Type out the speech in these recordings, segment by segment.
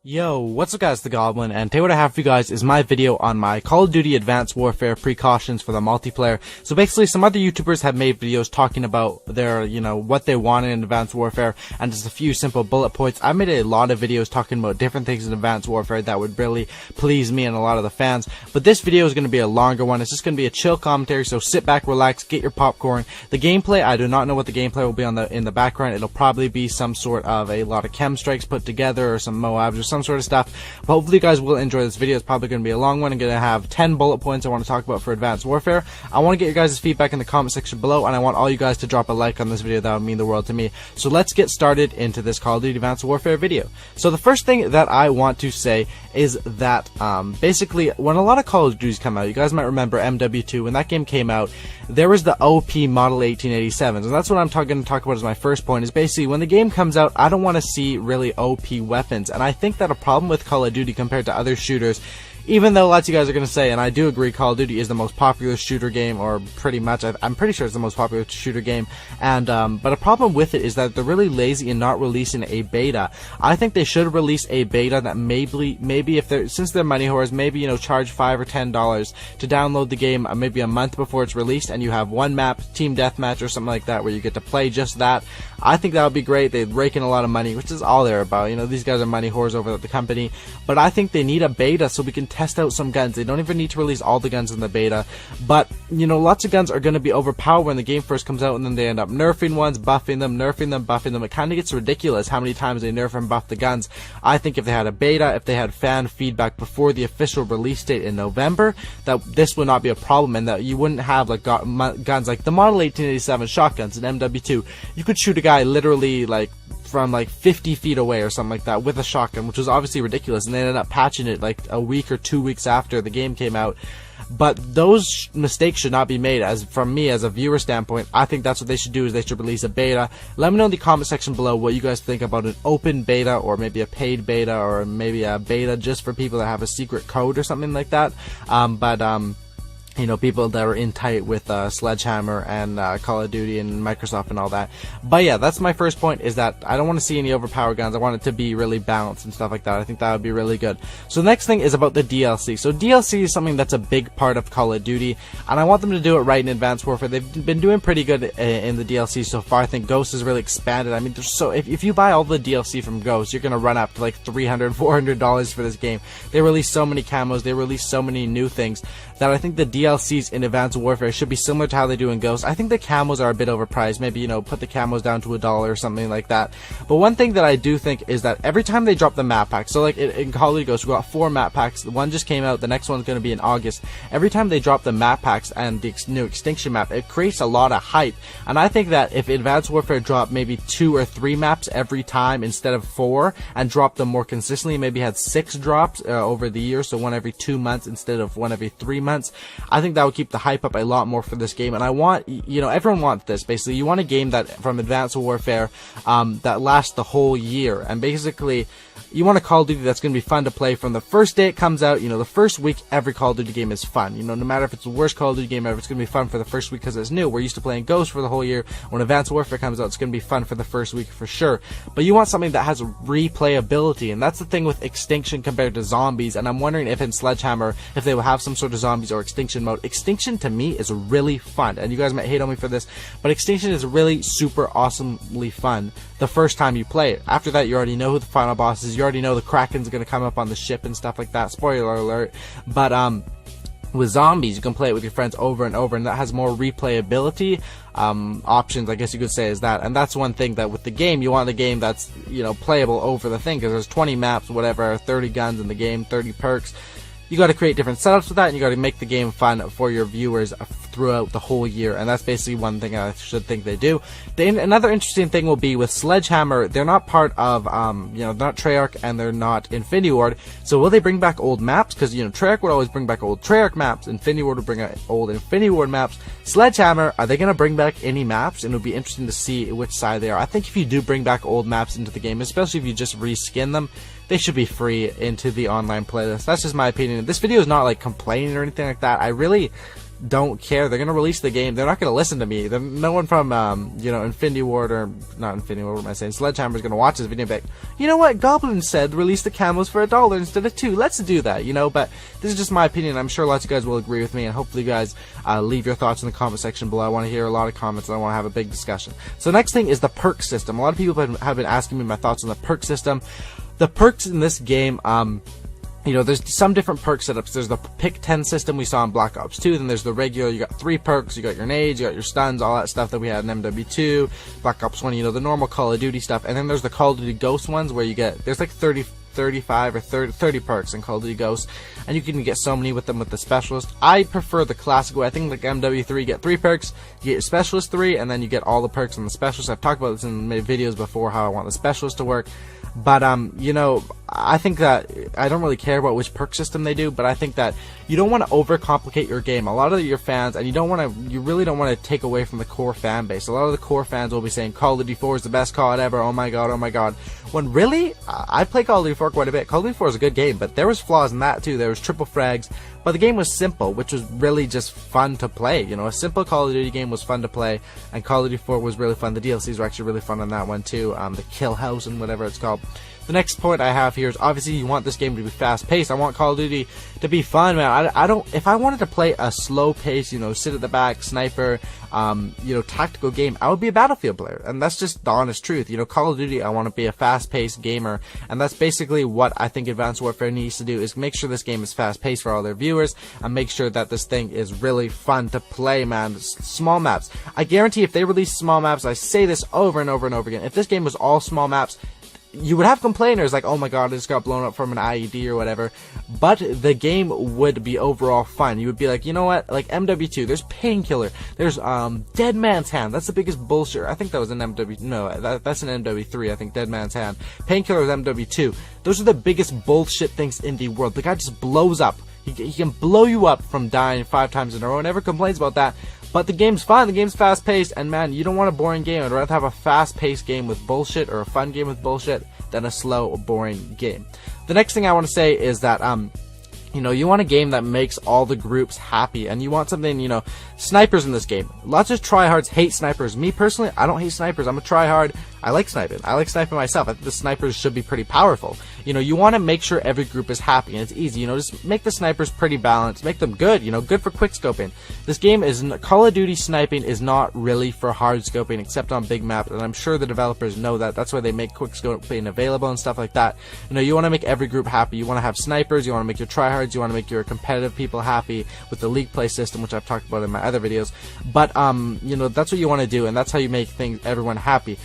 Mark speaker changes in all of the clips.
Speaker 1: Yo, what's up guys, it's the Goblin, and today what I have for you guys is my video on my Call of Duty Advanced Warfare precautions for the multiplayer. So basically, some other YouTubers have made videos talking about their, what they want in Advanced Warfare, and just a few simple bullet points. I made a lot of videos talking about different things in Advanced Warfare that would really please me and a lot of the fans, but this video is going to be a longer one. It's just going to be a chill commentary, so sit back, relax, get your popcorn. The gameplay, I do not know what the gameplay will be in the background. It'll probably be some sort of a lot of chem strikes put together, or some Moabs, or some sort of stuff. But hopefully you guys will enjoy this video. It's probably going to be a long one. I'm going to have 10 bullet points I want to talk about for Advanced Warfare. I want to get your guys' feedback in the comment section below, and I want all you guys to drop a like on this video. That would mean the world to me. So let's get started into this Call of Duty Advanced Warfare video. So the first thing that I want to say is that basically when a lot of Call of Duties come out, you guys might remember MW2, when that game came out, there was the OP Model 1887s, and that's what I'm going to talk about as my first point. Is basically when the game comes out, I don't want to see really OP weapons, and I think that a problem with Call of Duty compared to other shooters, even though lots of you guys are going to say, and I do agree, Call of Duty is the most popular shooter game, or pretty much, I'm pretty sure it's the most popular shooter game, and but a problem with it is that they're really lazy in not releasing a beta. I think they should release a beta that maybe if they're, since they're money whores, maybe, charge $5 or $10 to download the game maybe a month before it's released, and you have one map, team deathmatch or something like that, where you get to play just that. I think that would be great. They'd rake in a lot of money, which is all they're about. These guys are money whores over at the company, but I think they need a beta so we can test out some guns. They don't even need to release all the guns in the beta, but lots of guns are going to be overpowered when the game first comes out, and then they end up nerfing ones, buffing them, nerfing them, buffing them. It kind of gets ridiculous how many times they nerf and buff the guns. I think if they had a beta, if they had fan feedback before the official release date in November, that this would not be a problem, and that you wouldn't have like guns like the Model 1887 shotguns in MW2. You could shoot a guy literally from 50 feet away or something like that with a shotgun, which was obviously ridiculous, and they ended up patching it like a week or 2 weeks after the game came out. But those mistakes should not be made. As from me, as a viewer standpoint, I think that's what they should do, is they should release a beta. Let me know in the comment section below what you guys think about an open beta, or maybe a paid beta, or maybe a beta just for people that have a secret code or something like that. People that are in tight with Sledgehammer and Call of Duty and Microsoft and all that. But yeah, that's my first point, is that I don't want to see any overpowered guns. I want it to be really balanced and stuff like that. I think that would be really good. So the next thing is about the DLC. So DLC is something that's a big part of Call of Duty, and I want them to do it right in Advanced Warfare. They've been doing pretty good in the DLC so far. I think Ghost has really expanded. I mean, if you buy all the DLC from Ghost, you're going to run up to like $300, $400 for this game. They release so many camos, they release so many new things, that I think the DLCs in Advanced Warfare should be similar to how they do in Ghost. I think the camos are a bit overpriced. Maybe, put the camos down to $1 or something like that. But one thing that I do think is that every time they drop the map pack, so like in Call of Duty Ghost, we got 4 map packs. One just came out, the next one's going to be in August. Every time they drop the map packs and the new Extinction map, it creates a lot of hype. And I think that if Advanced Warfare dropped maybe 2 or 3 maps every time instead of 4, and dropped them more consistently, maybe had 6 drops over the year, so one every 2 months instead of one every 3 months, I think that would keep the hype up a lot more for this game. And I want, everyone wants this. Basically, you want a game that from Advanced Warfare that lasts the whole year, and basically you want a Call of Duty that's going to be fun to play from the first day it comes out. The first week every Call of Duty game is fun. No matter if it's the worst Call of Duty game ever, it's going to be fun for the first week because it's new. We're used to playing Ghost for the whole year. When Advanced Warfare comes out, it's going to be fun for the first week for sure. But you want something that has replayability, and that's the thing with Extinction compared to Zombies. And I'm wondering if in Sledgehammer, if they will have some sort of Zombies or Extinction mode. Extinction to me is really fun, and you guys might hate on me for this, but Extinction is really super awesomely fun the first time you play it. After that, you already know who the final boss is. You already know the Kraken's going to come up on the ship and stuff like that. Spoiler alert. But with Zombies, you can play it with your friends over and over, and that has more replayability options, I guess you could say, is that. And that's one thing that with the game, you want a game that's playable over the thing, because there's 20 maps, whatever, 30 guns in the game, 30 perks. You got to create different setups with that, and you got to make the game fun for your viewers throughout the whole year, and that's basically one thing I should think they do. Another interesting thing will be with Sledgehammer. They're not part of, they're not Treyarch, and they're not Infinity Ward. So will they bring back old maps? Because Treyarch would always bring back old Treyarch maps. Infinity Ward would bring out old Infinity Ward maps. Sledgehammer, are they going to bring back any maps? And it would be interesting to see which side they are. I think if you do bring back old maps into the game, especially if you just reskin them, they should be free into the online playlist. That's just my opinion. This video is not like complaining or anything like that. I really don't care. They're gonna release the game. They're not gonna listen to me. No one from Infinity Ward, or not Infinity Ward, what am I saying? Sledgehammer is gonna watch this video and be like, you know what? Goblin said release the camos for $1 instead of $2. Let's do that, you know. But this is just my opinion. I'm sure lots of you guys will agree with me, and hopefully you guys leave your thoughts in the comment section below. I want to hear a lot of comments, and I want to have a big discussion. So next thing is the perk system. A lot of people have been asking me my thoughts on the perk system. The perks in this game, there's some different perk setups. There's the pick 10 system we saw in Black Ops 2. Then there's the regular. You got 3 perks. You got your nades. You got your stuns. All that stuff that we had in MW2, Black Ops 1. The normal Call of Duty stuff. And then there's the Call of Duty Ghost ones where there's like 35 or 30 perks in Call of Duty Ghosts, and you can get so many with them with the specialist. I prefer the classic way. I think like MW3, you get 3 perks, you get your specialist 3, and then you get all the perks on the specialist. I've talked about this in many videos before, how I want the specialist to work. But I think that I don't really care about which perk system they do, but I think that you don't want to overcomplicate your game. A lot of your fans, and you really don't want to take away from the core fan base. A lot of the core fans will be saying Call of Duty 4 is the best COD ever. Oh my god. When really, I play Call of Duty 4 quite a bit. Call of Duty 4 is a good game, but there was flaws in that too. There was triple frags, but the game was simple, which was really just fun to play. A simple Call of Duty game was fun to play, and Call of Duty 4 was really fun. The DLCs were actually really fun on that one too. The Kill House and whatever it's called. The next point I have here is obviously you want this game to be fast paced. I want Call of Duty to be fun, man. If I wanted to play a slow pace, sit at the back, sniper, tactical game, I would be a Battlefield player. And that's just the honest truth. Call of Duty, I want to be a fast paced gamer. And that's basically what I think Advanced Warfare needs to do, is make sure this game is fast paced for all their viewers, and make sure that this thing is really fun to play, man. Small maps. I guarantee if they release small maps, I say this over and over and over again, if this game was all small maps, you would have complainers like, oh my god, I just got blown up from an IED or whatever, but the game would be overall fun. You would be like, you know what, like MW2, there's Painkiller, there's Dead Man's Hand, that's the biggest bullshit. I think that was an that's an MW3, I think, Dead Man's Hand. Painkiller is MW2. Those are the biggest bullshit things in the world. The guy just blows up. He can blow you up from dying 5 times in a row, and never complains about that. But the game's fun, the game's fast-paced, and man, you don't want a boring game. I'd rather have a fast-paced game with bullshit, or a fun game with bullshit, than a slow, boring game. The next thing I want to say is that, you want a game that makes all the groups happy, and you want something, snipers in this game. Lots of tryhards hate snipers. Me personally, I don't hate snipers. I'm a tryhard. I like sniping. I like sniping myself. I think the snipers should be pretty powerful. You want to make sure every group is happy, and it's easy. Just make the snipers pretty balanced. Make them good, good for quick scoping. This game Call of Duty sniping is not really for hard scoping, except on big maps, and I'm sure the developers know that. That's why they make quick scoping available and stuff like that. You want to make every group happy. You want to have snipers. You want to make your tryhards. You want to make your competitive people happy with the league play system, which I've talked about in my other videos. But that's what you want to do, and that's how you make everyone happy.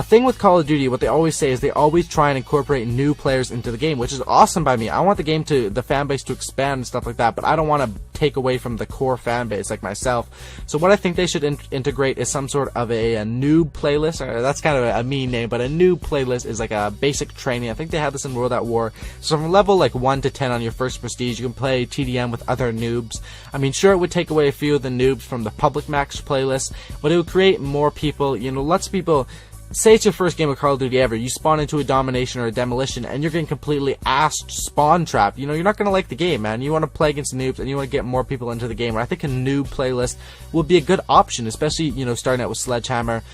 Speaker 1: Thing with Call of Duty, what they always say is they always try and incorporate new players into the game, which is awesome by me. I want the fan base to expand and stuff like that, but I don't want to take away from the core fan base like myself. So what I think they should integrate is some sort of a noob playlist. That's kind of a mean name, but a noob playlist is like a basic training. I think they had this in World at War. So from level like 1 to 10 on your first prestige, you can play TDM with other noobs. I mean, sure, it would take away a few of the noobs from the public max playlist, but it would create more people, lots of people. Say it's your first game of Call of Duty ever, you spawn into a domination or a demolition, and you're getting completely assed spawn trapped. You're not going to like the game, man. You want to play against noobs, and you want to get more people into the game. And I think a noob playlist would be a good option, especially, starting out with Sledgehammer.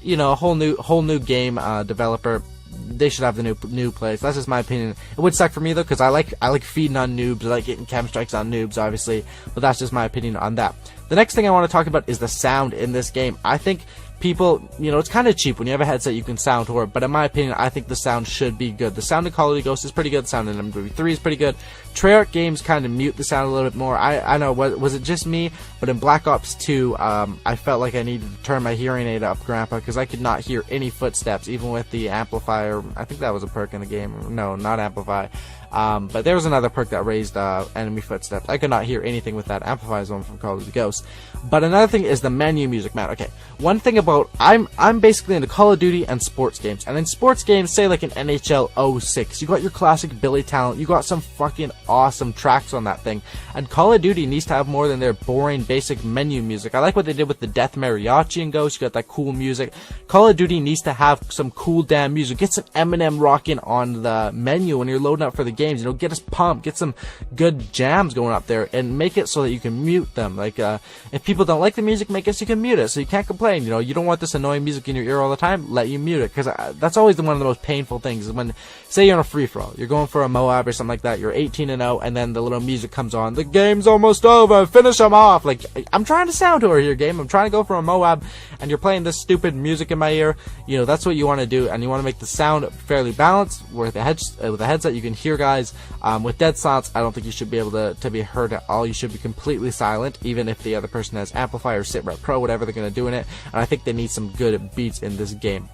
Speaker 1: A whole new game developer. They should have the new plays. That's just my opinion. It would suck for me though, because I like feeding on noobs. I like getting chem strikes on noobs, obviously. But that's just my opinion on that. The next thing I want to talk about is the sound in this game. I think people, it's kind of cheap. When you have a headset, you can sound to it, but in my opinion, I think the sound should be good. The sound in Call of Duty Ghosts is pretty good. The sound in MW3 is pretty good. Treyarch games kind of mute the sound a little bit more. I know, was it just me? But in Black Ops 2, I felt like I needed to turn my hearing aid up, Grandpa, because I could not hear any footsteps, even with the amplifier. I think that was a perk in the game. No, not amplify. But there was another perk that raised enemy footsteps. I could not hear anything with that. Amplify is one from Call of Duty Ghosts. But another thing is the menu music, man. Okay, one thing about about, I'm basically into Call of Duty and sports games. And in sports games, say like an NHL 06, you got your classic Billy Talent, you got some fucking awesome tracks on that thing. And Call of Duty needs to have more than their boring basic menu music. I like what they did with the Death Mariachi and Ghost. You got that cool music. Call of Duty needs to have some cool damn music. Get some Eminem rocking on the menu when you're loading up for the games. You know, get us pumped. Get some good jams going up there and make it so that you can mute them. Like, if people don't like the music, make it so you can mute it, so you can't complain. You know, you don't want this annoying music in your ear all the time, let you mute it, because that's always one of the most painful things, is when, say you're on a free-for-all, you're going for a Moab or something like that, you're 18-0, and then the little music comes on, the game's almost over, finish them off. Like, I'm trying to sound tour here, game, I'm trying to go for a Moab, and you're playing this stupid music in my ear. You know, that's what you want to do, and you want to make the sound fairly balanced. With a headset, you can hear guys. With dead silence, I don't think you should be able to be heard at all. You should be completely silent, even if the other person has amplifier, SitRep Pro, whatever they're going to do in it. And I think they need some good beats in this game.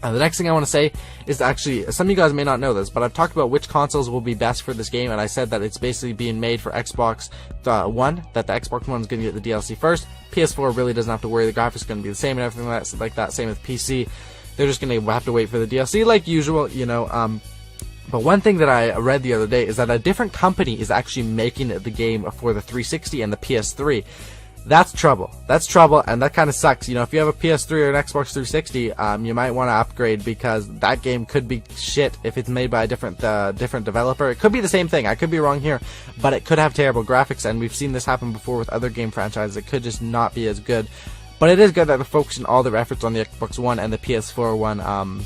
Speaker 1: The next thing I want to say is actually, some of you guys may not know this, but I've talked about which consoles will be best for this game, and I said that it's basically being made for Xbox One, that the Xbox One is going to get the DLC first. PS4 really doesn't have to worry, the graphics are going to be the same and everything like that, same with PC. They're just going to have to wait for the DLC like usual, you know. But one thing that I read the other day is that a different company is actually making the game for the 360 and the PS3. That's trouble. That's trouble, and that kind of sucks. You know, if you have a PS3 or an Xbox 360, you might want to upgrade, because that game could be shit if it's made by a different developer. It could be the same thing. I could be wrong here, but it could have terrible graphics, and we've seen this happen before with other game franchises. It could just not be as good. But it is good that they're focusing all their efforts on the Xbox One and the PS4 one.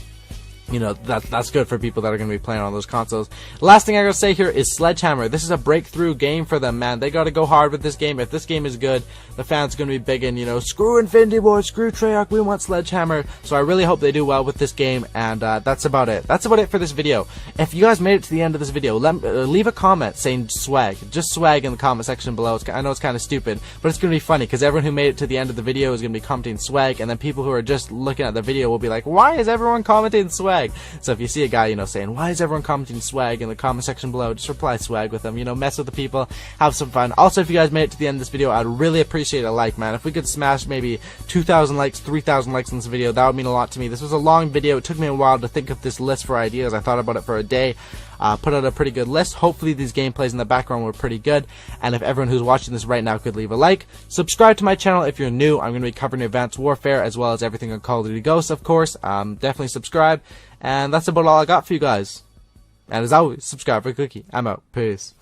Speaker 1: You know, that's good for people that are going to be playing on those consoles. The last thing I gotta say here is Sledgehammer. This is a breakthrough game for them, man. They gotta go hard with this game. If this game is good, the fans are going to be big, and, you know, screw Infinity Ward, screw Treyarch, we want Sledgehammer. So I really hope they do well with this game, and that's about it. That's about it for this video. If you guys made it to the end of this video, leave a comment saying swag. Just swag in the comment section below. I know it's kind of stupid, but it's going to be funny, because everyone who made it to the end of the video is going to be commenting swag, and then people who are just looking at the video will be like, why is everyone commenting swag? So if you see a guy, you know, saying, why is everyone commenting swag in the comment section below, just reply swag with them, you know, mess with the people, have some fun. Also, if you guys made it to the end of this video, I'd really appreciate a like, man. If we could smash maybe 2,000 likes, 3,000 likes on this video, that would mean a lot to me. This was a long video. It took me a while to think of this list for ideas. I thought about it for a day. Put out a pretty good list. Hopefully these gameplays in the background were pretty good, and if everyone who's watching this right now could leave a like. Subscribe to my channel if you're new. I'm going to be covering Advanced Warfare as well as everything on Call of Duty Ghosts, of course. Definitely subscribe, and that's about all I got for you guys. And as always, subscribe for a cookie. I'm out. Peace.